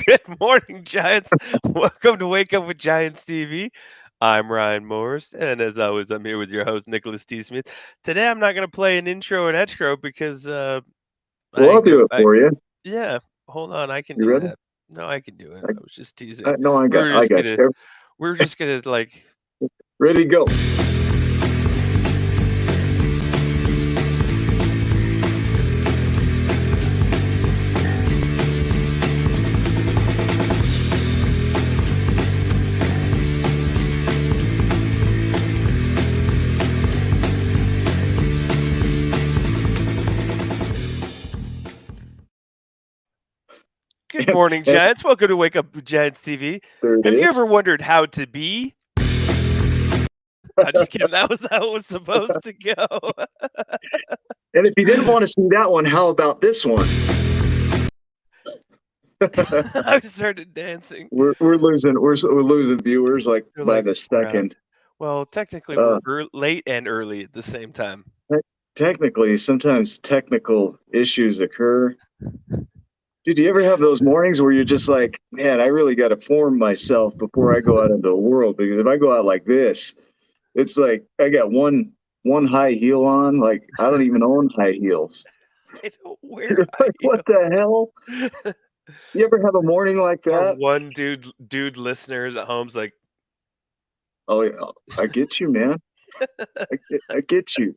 Good morning, Giants. Welcome to Wake Up with Giants TV. I'm Ryan Morris, and as always, I'm here with your host, Nicholas T. Smith. Today, I'm not going to play an intro and extra because Well, I I'll go, do it for you. yeah, hold on, I can You do ready? that. No, I can do it. I, I was just teasing. no, We were I just got gonna, you. we were just gonna like Ready to go. Good morning, And Giants. Welcome to Wake Up with Giants TV. there it Have you is. ever wondered how to be? I'm just kidding. That was how it was supposed to go. And if you didn't want to see that one, how about this one? I started dancing. we're losing viewers like They're by like, the "We're out." second. Well, technically, we're Uh, late and early at the same time. te- Technically, sometimes technical issues occur. Dude, do you ever have those mornings where you're just like, man, I really got to form myself before I go out into the world? Because if I go out like this, it's like I got one high heel on. Like I don't even own high heels. I don't wear You're high like, what the hell? heels. You ever have a morning like Our that? one dude listeners at home's like, Oh, yeah, I get you, man. I get you.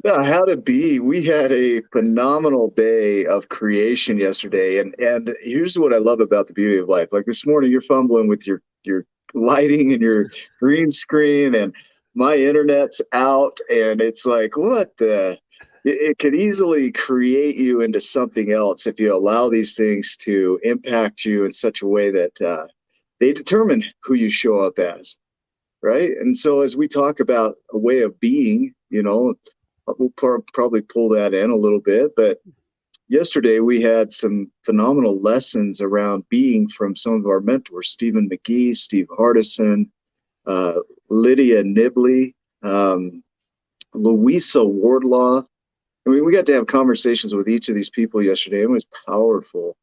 Yeah, how to be. We had a phenomenal day of creation yesterday, and here's what I love about the beauty of life. Like this morning, you're fumbling with your lighting and your green screen, and my internet's out, and it's like, what the? It could easily create you into something else if you allow these things to impact you in such a way that they determine who you show up as, right? And so as we talk about a way of being, we'll probably pull that in a little bit. But yesterday we had some phenomenal lessons around being from some of our mentors: Stephen McGee, Steve Hardison, uh, Lydia Nibley, um, Louisa Wardlaw. I mean, we got to have conversations with each of these people yesterday. It was powerful.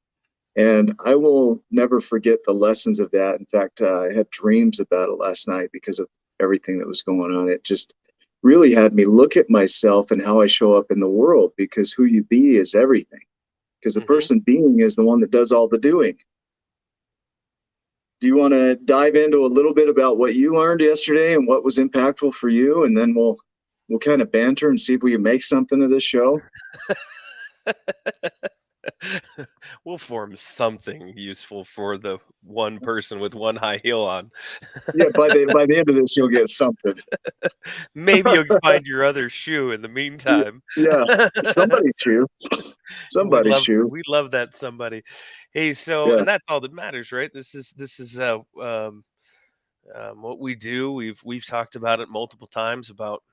And I will never forget the lessons of that. In fact, I had dreams about it last night because of everything that was going on. It just really had me look at myself and how I show up in the world, because who you be is everything. Because the hmm person being is the one that does all the doing. Do you want to dive into a little bit about what you learned yesterday and what was impactful for you? And then we'll kind of banter and see if we can make something of this show. we'll form something useful for the one person with one high heel on. Yeah, by the end of this, you'll get something. Maybe you'll find your other shoe in the Yeah, meantime. yeah. Somebody's shoe. we Somebody's love shoe. we love that somebody. Hey, so Yeah, and that's all that matters, right? What we do. We've talked about it multiple times about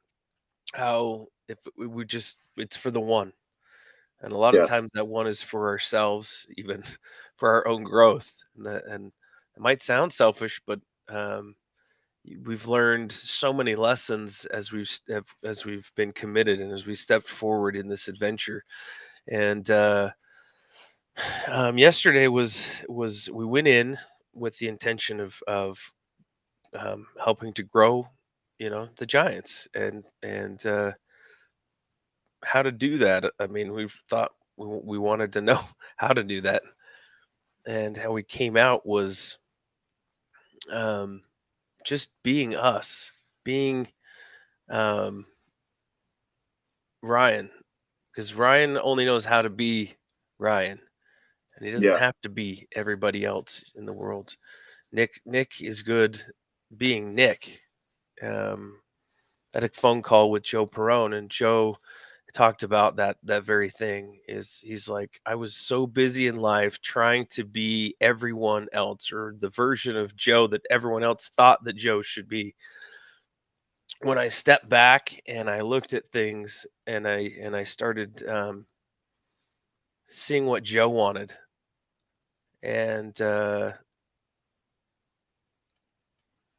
how if we just it's for the one, and a lot of yeah, times that one is for ourselves, even for our own growth. And it might sound selfish, but um, we've learned so many lessons as as we've been committed and as we stepped forward in this adventure. And yesterday was we went in with the intention of helping to grow, the Giants, and how to do that. I mean, we thought we wanted to know how to do that, and how we came out was um, just being us, being um, Ryan, because Ryan only knows how to be Ryan, and he doesn't yeah, have to be everybody else in the world. Nick is good being Nick. Um, I had a phone call with Joe Perone, and Joe talked about that very thing. Is he's like, I was so busy in life trying to be everyone else, or the version of Joe that everyone else thought that Joe should be. When I stepped back and I looked at things, and I started seeing what Joe wanted, and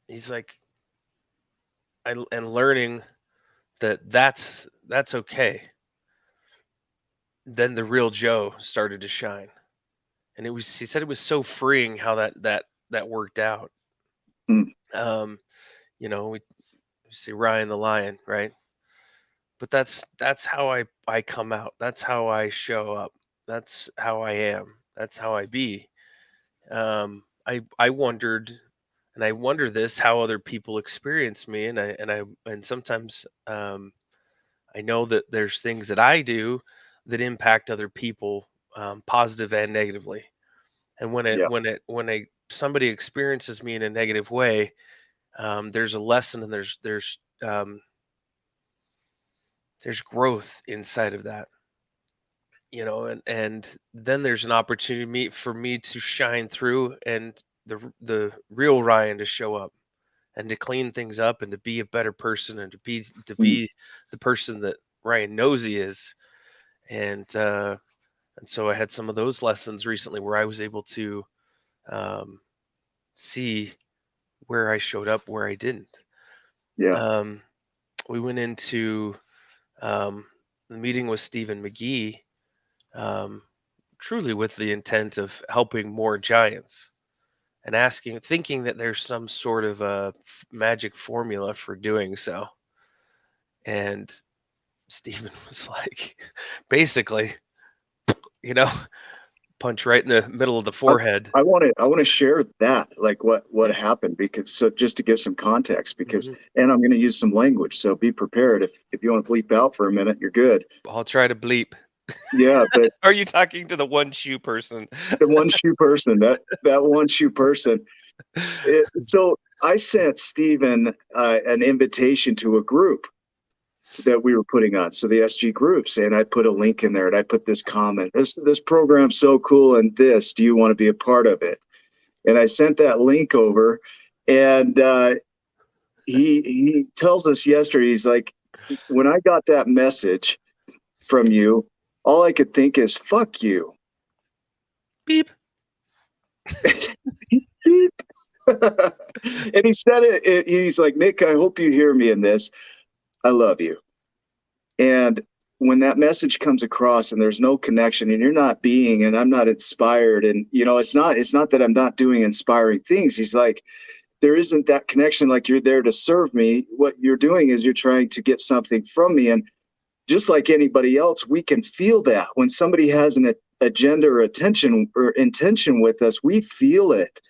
he's like, and learning that that's okay. then the real Joe started to shine. And he said it was so freeing how that worked out. Mm. Um, we see Ryan the Lion, right? But that's how I come out. That's how I show up. That's how I am. That's how I be. I wondered, and I wonder this, how other people experience me, and sometimes I know that there's things that I do that impact other people, positive and negatively. And Yeah. when a somebody experiences me in a negative way, there's a lesson, and there's growth inside of that, and then there's an opportunity for me to shine through, and the real Ryan to show up and to clean things up and to be a better person, and to Mm. be the person that Ryan knows he is. And uh and so I had some of those lessons recently where I was able to um see where I showed up, where I didn't. Yeah. um we went into um the meeting with Stephen McGee, um truly with the intent of helping more giants, and thinking that there's some sort of a magic formula for doing so. And Stephen was like, basically, you know, punch right in the middle of the I, forehead. I want to share that, like what happened, because so just to give some context, because Mhm. and I'm going to use some language, so be prepared. If you want to bleep out for a minute, you're good. I'll try to bleep. Yeah, but Are you talking to the one shoe person? the one shoe person, that one shoe person. So I sent Stephen an invitation to a group that we were putting on, so the SG groups, and I put a link in there, and I put this comment: this program's so cool, and this, do you want to be a part of it? And I sent that link over, and he tells us yesterday, he's like, when I got that message from you, all I could think is fuck you. Beep. And he said he's like, Nick, I hope you hear me in this. I love you. And when that message comes across and there's no connection, and you're not being, and I'm not inspired, and it's not that I'm not doing inspiring things. He's like, there isn't that connection, like you're there to serve me. What you're doing is you're trying to get something from me. And just like anybody else, we can feel that when somebody has an agenda or attention or intention with us, we feel it.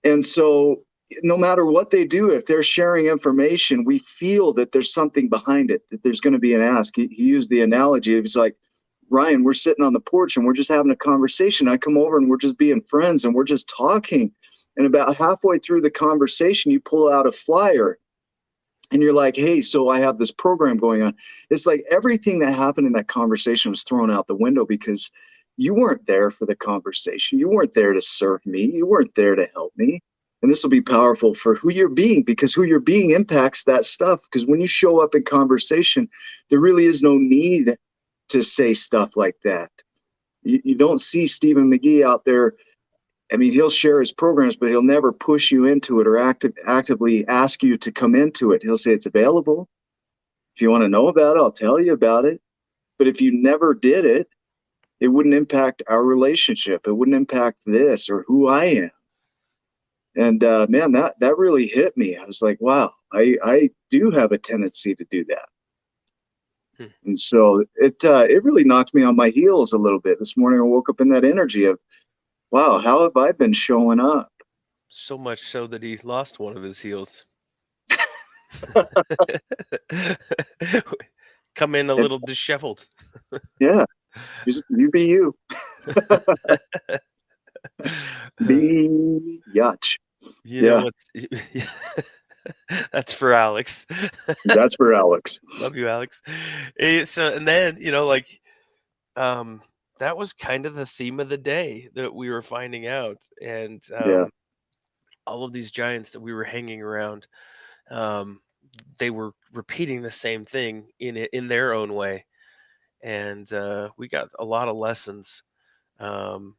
And so no matter what they do, if they're sharing information, we feel that there's something behind it, that there's going to be an ask. He used the analogy. It was like, Ryan, we're sitting on the porch and we're just having a conversation. I come over and we're just being friends and we're just talking. And about halfway through the conversation, you pull out a flyer and you're like, hey, so I have this program going on. It's like everything that happened in that conversation was thrown out the window because you weren't there for the conversation. You weren't there to serve me. You weren't there to help me. And this will be powerful for who you're being, because who you're being impacts that stuff. Because when you show up in conversation, there really is no need to say stuff like that. You don't see Stephen McGee out there. I mean, he'll share his programs, but he'll never push you into it or actively ask you to come into it. He'll say it's available. If you want to know about it, I'll tell you about it. But if you never did it, it wouldn't impact our relationship. It wouldn't impact this or who I am. And man, that really hit me. I was like, wow, I do have a tendency to do that. Hmm. And so it really knocked me on my heels a little bit this morning. I woke up in that energy of, wow, how have I been showing up? So much so that he lost one of his heels. Come in a And little disheveled. yeah, you be you. Be yacht. You know Yeah, what's that's for Alex. that's for Alex. Love you, Alex. So, and then, um, that was kind of the theme of the day that we were finding out. And Yeah, all of these giants that we were hanging around, um, they were repeating the same thing in their own way. And we got a lot of lessons. Um,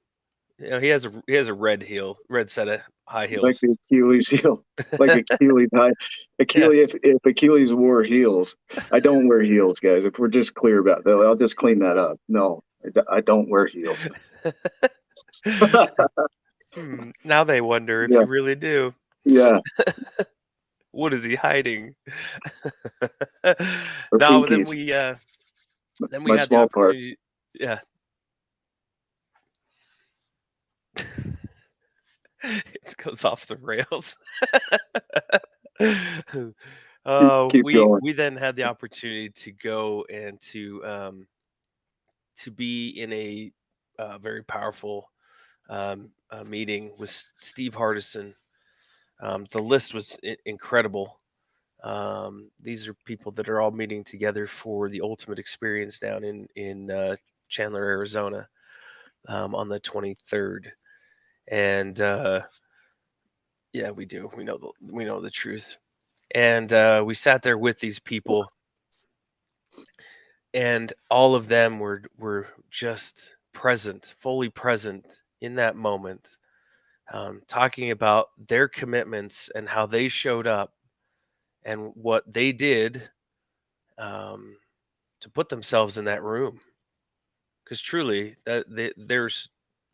he has a red set of high like heels. the Achilles heel, like Achilles high. Yeah. Achilles, if Achilles wore heels, I don't wear heels, guys. If we're just clear about that, I'll just clean that up. No, I don't wear heels. Now they wonder if Yeah, you really do. yeah, What is he hiding? or No, but pinkies. then we My had the small parts. opportunity. Yeah, it goes off the rails. Keep going. We then had the opportunity to go and to be in a very powerful meeting with Steve Hardison. The list was incredible. These are people that are all meeting together for the ultimate experience down in Chandler, Arizona, on the 23rd. And yeah, we do. We know the truth. And we sat there with these people, and all of them were just present, fully present in that moment, talking about their commitments and how they showed up and what they did, um, to put themselves in that room. Because truly, the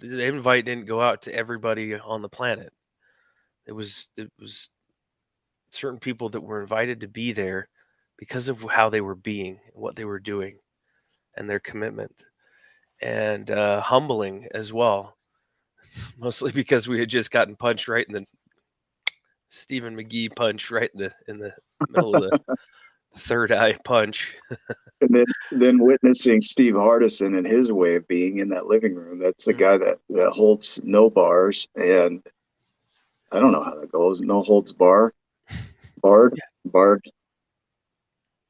invite didn't go out to everybody on the planet. It was certain people that were invited to be there because of how they were being, what they were doing, and their commitment, and humbling as well. Mostly because we had just gotten punched right in the Stephen McGee punch right in the middle of the third eye punch. And then witnessing Steve Hardison and his way of being in that living room. That's a Mm, guy that holds no bars, and I don't know how that goes. No holds barred, yeah, barred,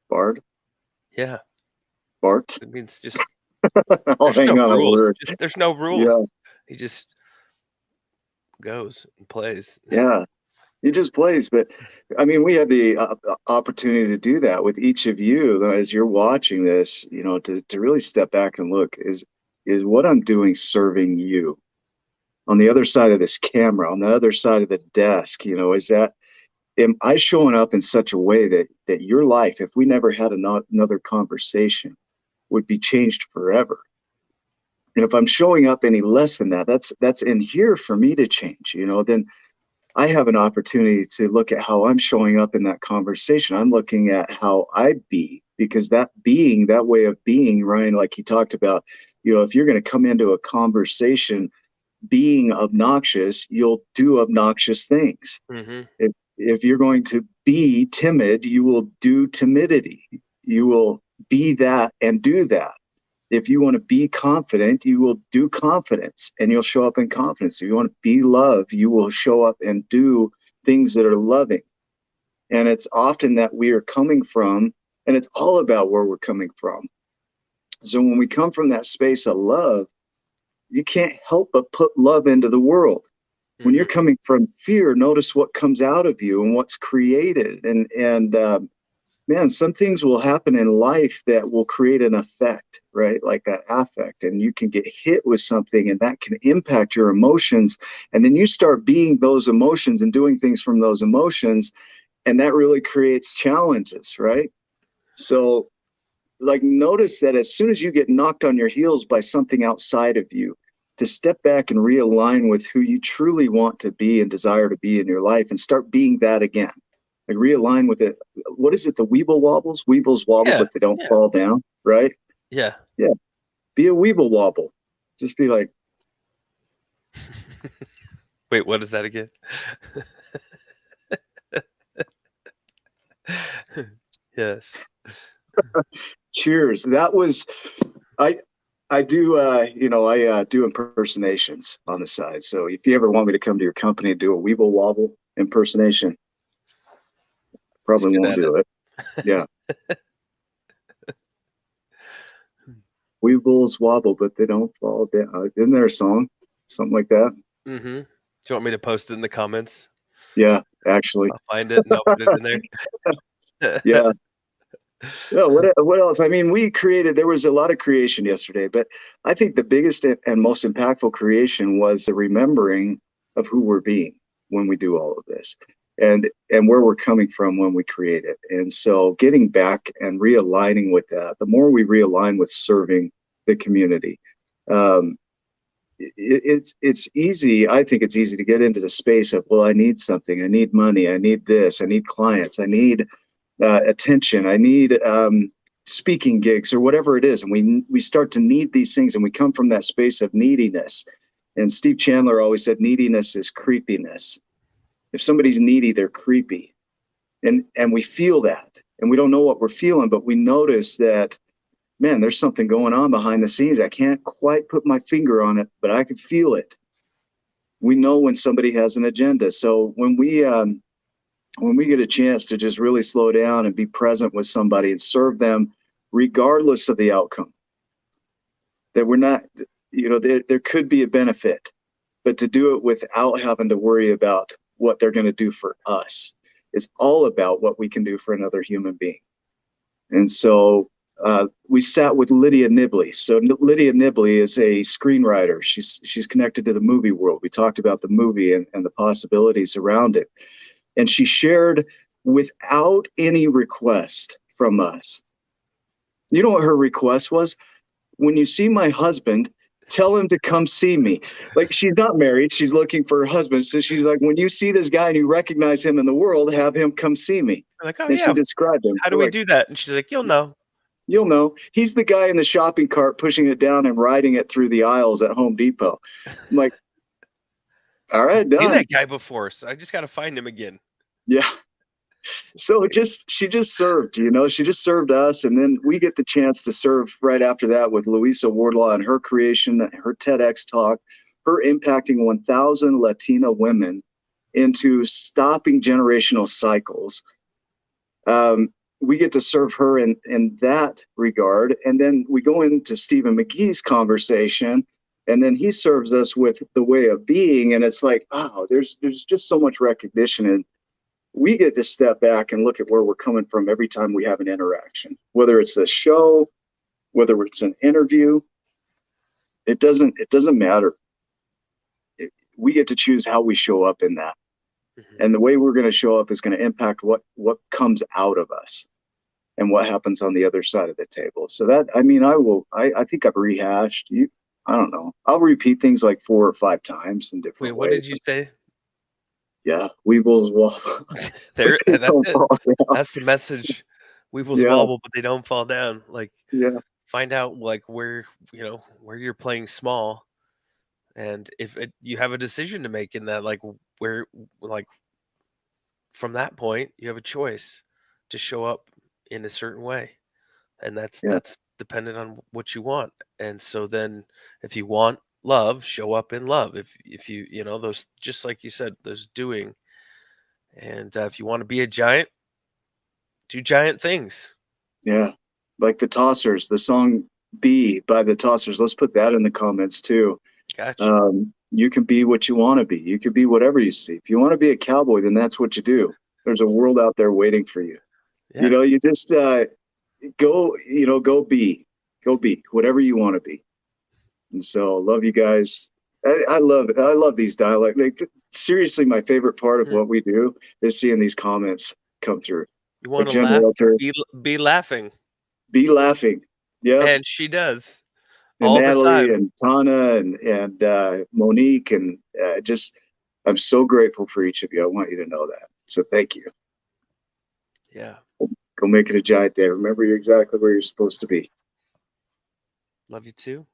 barred, yeah. Bart. It means just I'll there's no hang on a rules. word. Just there's no rules. Yeah, He just goes and plays. yeah. He just plays, but I mean, we had the opportunity to do that with each of you as you're watching this. To really step back and look, is what I'm doing serving you on the other side of this camera, on the other side of the desk. Is that am I showing up in such a way that your life, if we never had another conversation, would be changed forever? And if I'm showing up any less than that, that's in here for me to change. Then I have an opportunity to look at how I'm showing up in that conversation. I'm looking at how I be, because that being, that way of being, Ryan, like he talked about, if you're going to come into a conversation being obnoxious, you'll do obnoxious things. Hmm. If you're going to be timid, you will do timidity. You will be that and do that. If you want to be confident, you will do confidence and you'll show up in confidence. If you want to be love, you will show up and do things that are loving. And it's often that we are coming from, and it's all about where we're coming from. So when we come from that space of love, you can't help but put love into the world. When you're Hmm. coming from fear, notice what comes out of you and what's created. And man, some things will happen in life that will create an effect, right? Like that affect. And you can get hit with something and that can impact your emotions. And then you start being those emotions and doing things from those emotions. And that really creates challenges, right? So, like, notice that as soon as you get knocked on your heels by something outside of you, to step back and realign with who you truly want to be and desire to be in your life and start being that again. Like realign with it. What is it? The Weeble wobbles? Weebles wobble, Yeah, but they don't yeah, fall down, right? yeah. Yeah. Be a Weeble wobble. Just be like, Wait, what is that again? Yes. cheers. That was I I do I do impersonations on the side. So if you ever want me to come to your company and do a Weeble wobble impersonation, He's probably good won't at it. do it. Yeah. Weebles wobble, but they don't fall down. Isn't there a song? Something like that? Hmm. Do you want me to post it in the comments? Yeah, actually. I'll find it and I'll put it in there. Yeah. Yeah. What else? I mean, there was a lot of creation yesterday, but I think the biggest and most impactful creation was the remembering of who we're being when we do all of this and where we're coming from when we create it. And so getting back and realigning with that, the more we realign with serving the community, Um, it's easy. I think it's easy to get into the space of, well, I need something. I need money. I need this. I need clients. I need attention. I need speaking gigs or whatever it is. And we start to need these things, and we come from that space of neediness. And Steve Chandler always said neediness is creepiness. If somebody's needy, they're creepy. And we feel that. And we don't know what we're feeling, but we notice that, man, there's something going on behind the scenes. I can't quite put my finger on it, but I can feel it. We know when somebody has an agenda. So when we get a chance to just really slow down and be present with somebody and serve them regardless of the outcome, that we're not, there could be a benefit, but to do it without having to worry about what they're going to do for us. It's all about what we can do for another human being. And so we sat with Lydia Nibley. So Lydia Nibley is a screenwriter. She's connected to the movie world. We talked about the movie and the possibilities around it. And she shared without any request from us. You know what her request was? When you see my husband, tell him to come see me. Like, she's not married. She's looking for her husband. So she's like, when you see this guy and you recognize him in the world, have him come see me. I'm like, oh And she yeah, described him. how do We're we like, do that? And she's like, you'll know. you'll know. He's the guy in the shopping cart pushing it down and riding it through the aisles at Home Depot. I'm like, all right, See done. that guy before, so I just got to find him again. Yeah. So she just served, she just served us. And then we get the chance to serve right after that with Louisa Wardlaw and her creation, her TEDx talk, her impacting 1,000 Latina women into stopping generational cycles. We get to serve her in that regard. And then we go into Stephen McGee's conversation, and then he serves us with the way of being. And it's like, wow, there's just so much recognition. And we get to step back and look at where we're coming from every time we have an interaction, whether it's a show, whether it's an interview. It doesn't matter. We get to choose how we show up in that. Mm-hmm. And the way we're going to show up is going to impact what comes out of us and what happens on the other side of the table. So that, I think I've rehashed you. I don't know. I'll repeat things like 4 or 5 times in different Wait, ways. what did you say? Yeah, Weebles wobble. There, that's it. Fall down. That's the message. Weebles Yeah, wobble, but they don't fall down. Like, yeah, find out like where you're playing small, and if you have a decision to make in that, like where, like from that point, you have a choice to show up in a certain way, and that's yeah, dependent on what you want. And so then, if you want love, show up in love. If those, just like you said, those doing. And if you want to be a giant, do giant things. yeah. Like the Tossers, the song "Be" by the Tossers. Let's put that in the comments too. Gotcha. You can be what you want to be. You can be whatever you see. If you want to be a cowboy, then that's what you do. There's a world out there waiting for you. Yeah. You just go be whatever you want to be. And so love you guys. I love these dialogue. Like, seriously, my favorite part of Hmm. what we do is seeing these comments come through. You Like want to Jen laugh? Realtor, Be laughing, be laughing. Yep. and she does And all the Natalie time. and Tana and Monique and just, I'm so grateful for each of you. I want you to know that. So thank you. Yeah. Go make it a giant day. Remember, you're exactly where you're supposed to be. Love you too.